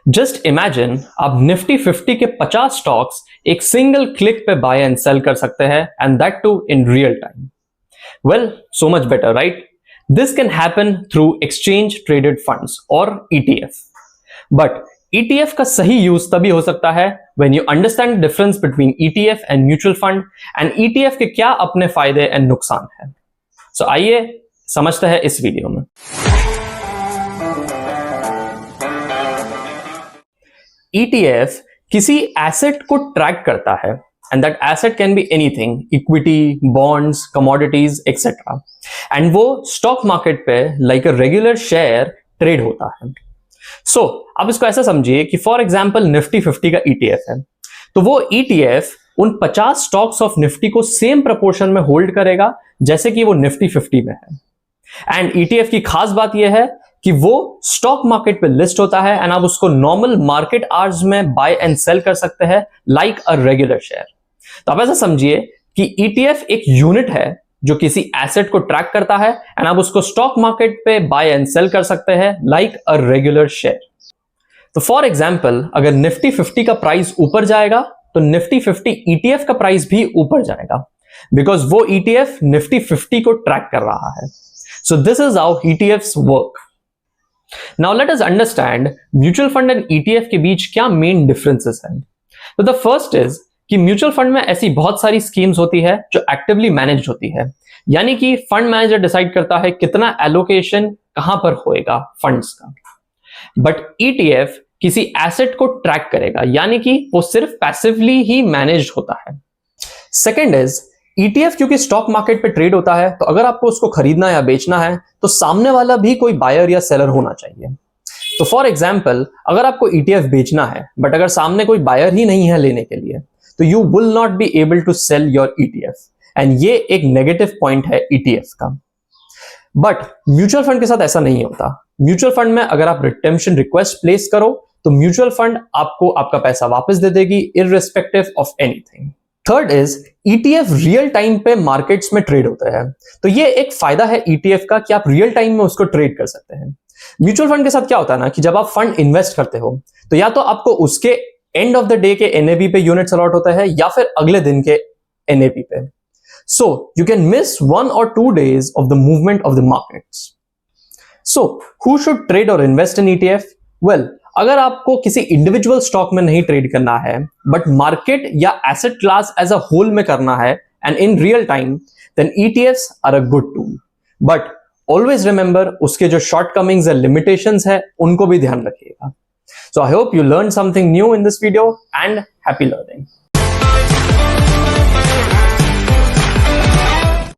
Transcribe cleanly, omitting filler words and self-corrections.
Just imagine आप Nifty 50 के 50 stocks एक सिंगल क्लिक पे बाय एंड सेल कर सकते हैं and that too in real time. Well, so much better, right? This can happen through exchange traded funds और ETF. But ETF का सही यूज तभी हो सकता है when you understand difference between ETF and mutual fund and ETF के क्या अपने फायदे एंड नुकसान है. सो आइए समझते हैं इस वीडियो में. ETF किसी एसेट को ट्रैक करता है and that asset can be anything, equity, bonds, commodities etcetera, and वो स्टॉक मार्केट पे like a regular share trade होता है. सो आप इसको ऐसा समझिए कि फॉर एग्जांपल निफ्टी 50 का ETF है, तो वो ETF उन 50 स्टॉक्स ऑफ निफ्टी को सेम प्रपोर्शन में होल्ड करेगा जैसे कि वो निफ्टी 50 में है. एंड ETF की खास बात यह है कि वो स्टॉक मार्केट पे लिस्ट होता है एंड आप उसको नॉर्मल मार्केट आवर्स में बाय एंड सेल कर सकते हैं लाइक अ रेगुलर शेयर. तो आप ऐसा समझिए कि ETF एक यूनिट है जो किसी एसेट को ट्रैक करता है एंड आप उसको स्टॉक मार्केट पे बाय एंड सेल कर सकते हैं लाइक अ रेगुलर शेयर. तो फॉर एग्जांपल अगर निफ्टी 50 का प्राइस ऊपर जाएगा तो निफ्टी 50 ETF का प्राइस भी ऊपर जाएगा बिकॉज वो ETF निफ्टी 50 को ट्रैक कर रहा है. So this is how ETFs work. Now let us understand mutual fund and ETF के बीच क्या मेन डिफरेंसेस हैं. तो द फर्स्ट इज कि म्यूचुअल फंड में ऐसी बहुत सारी स्कीम्स होती है जो एक्टिवली मैनेज होती है, यानी कि फंड मैनेजर डिसाइड करता है कितना एलोकेशन कहां पर होएगा फंड्स का. बट ETF किसी एसेट को ट्रैक करेगा, यानी कि वो सिर्फ पैसिवली ही मैनेज होता है. सेकेंड इज ETF क्योंकि स्टॉक मार्केट पे ट्रेड होता है, तो अगर आपको उसको खरीदना या बेचना है तो सामने वाला भी कोई बायर या सेलर होना चाहिए. तो फॉर एग्जांपल अगर आपको ETF बेचना है बट अगर सामने कोई बायर ही नहीं है लेने के लिए, तो you will not be able to sell your ETF and ये एक नेगेटिव पॉइंट है ETF का. बट म्यूचुअल फंड के साथ ऐसा नहीं होता. म्यूचुअल फंड में अगर आप रिडेम्पशन रिक्वेस्ट प्लेस करो तो म्यूचुअल फंड आपको आपका पैसा वापस दे देगी irrespective of anything. Third is ETF real time पे मार्केट्स में ट्रेड होते हैं, तो ये एक फायदा है ETF का कि आप रियल टाइम में उसको ट्रेड कर सकते हैं. म्यूचुअल फंड के साथ क्या होता है ना कि जब आप फंड इन्वेस्ट करते हो तो या तो आपको उसके एंड ऑफ द डे के NAV पे यूनिट्स अलॉट होता है या फिर अगले दिन के NAV पे. So you can miss 1 or 2 days of the movement of the markets. So who should trade और इन्वेस्ट इन ETF? वेल, अगर आपको किसी इंडिविजुअल स्टॉक में नहीं ट्रेड करना है बट मार्केट या asset class as a whole में करना है and in real time, then ETFs are a good tool. But always remember उसके जो शॉर्टकमिंग्स एंड लिमिटेशंस है उनको भी ध्यान रखिएगा. So I hope you learn something new in this video and happy learning.